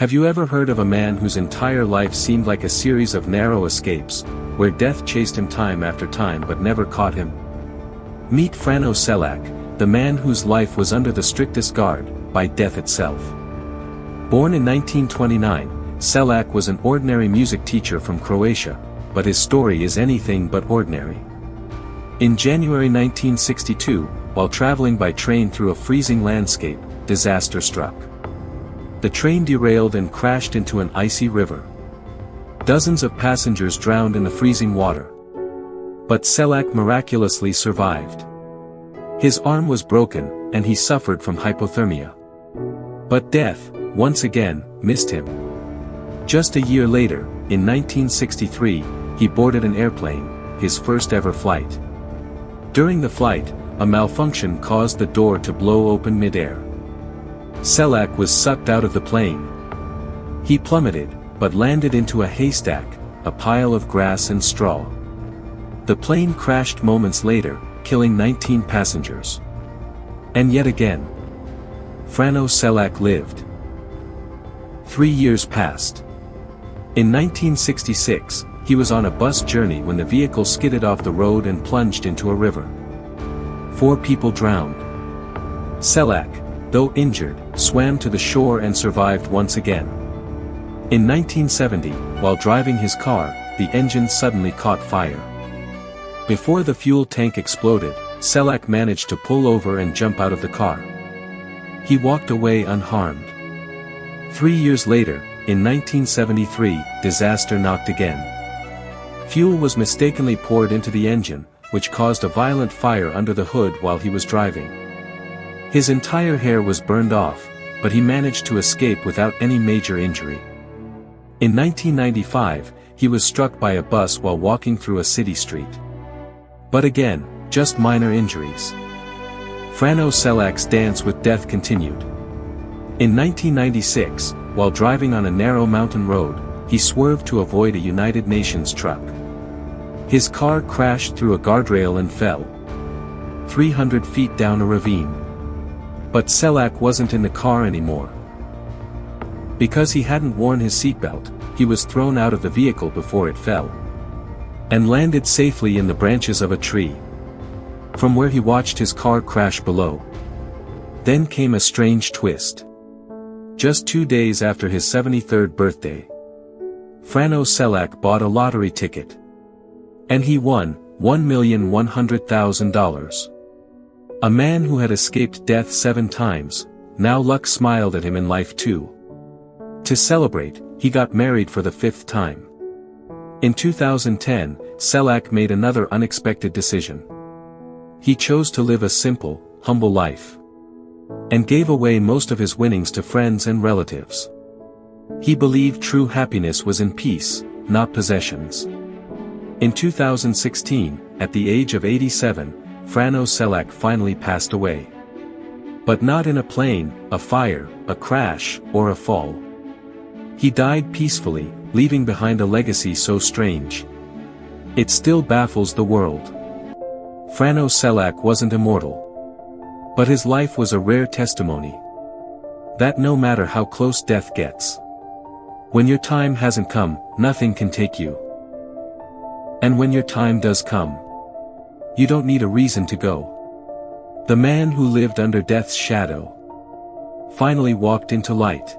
Have you ever heard of a man whose entire life seemed like a series of narrow escapes, where death chased him time after time but never caught him? Meet Frano Selak, the man whose life was under the strictest guard, by death itself. Born in 1929, Selak was an ordinary music teacher from Croatia, but his story is anything but ordinary. In January 1962, while traveling by train through a freezing landscape, disaster struck. The train derailed and crashed into an icy river. Dozens of passengers drowned in the freezing water. But Selak miraculously survived. His arm was broken, and he suffered from hypothermia. But death, once again, missed him. Just a year later, in 1963, he boarded an airplane, his first ever flight. During the flight, a malfunction caused the door to blow open mid-air. Selak was sucked out of the plane. He plummeted, but landed into a haystack, a pile of grass and straw. The plane crashed moments later, killing 19 passengers. And yet again, Frano Selak lived. 3 years passed. In 1966, he was on a bus journey when the vehicle skidded off the road and plunged into a river. 4 people drowned. Selak, though injured, swam to the shore and survived once again. In 1970, while driving his car, the engine suddenly caught fire. Before the fuel tank exploded, Selak managed to pull over and jump out of the car. He walked away unharmed. 3 years later, in 1973, disaster knocked again. Fuel was mistakenly poured into the engine, which caused a violent fire under the hood while he was driving. His entire hair was burned off, but he managed to escape without any major injury. In 1995, he was struck by a bus while walking through a city street. But again, just minor injuries. Frano Selak's dance with death continued. In 1996, while driving on a narrow mountain road, he swerved to avoid a United Nations truck. His car crashed through a guardrail and fell 300 feet down a ravine. But Selak wasn't in the car anymore. Because he hadn't worn his seatbelt, he was thrown out of the vehicle before it fell. And landed safely in the branches of a tree, from where he watched his car crash below. Then came a strange twist. Just 2 days after his 73rd birthday, Frano Selak bought a lottery ticket. And he won $1,100,000. A man who had escaped death 7 times, now luck smiled at him in life too. To celebrate, he got married for the 5th time. In 2010, Selak made another unexpected decision. He chose to live a simple, humble life. And gave away most of his winnings to friends and relatives. He believed true happiness was in peace, not possessions. In 2016, at the age of 87, Frano Selak finally passed away. But not in a plane, a fire, a crash, or a fall. He died peacefully, leaving behind a legacy so strange. It still baffles the world. Frano Selak wasn't immortal. But his life was a rare testimony. That no matter how close death gets, when your time hasn't come, nothing can take you. And when your time does come, you don't need a reason to go. The man who lived under death's shadow finally walked into light.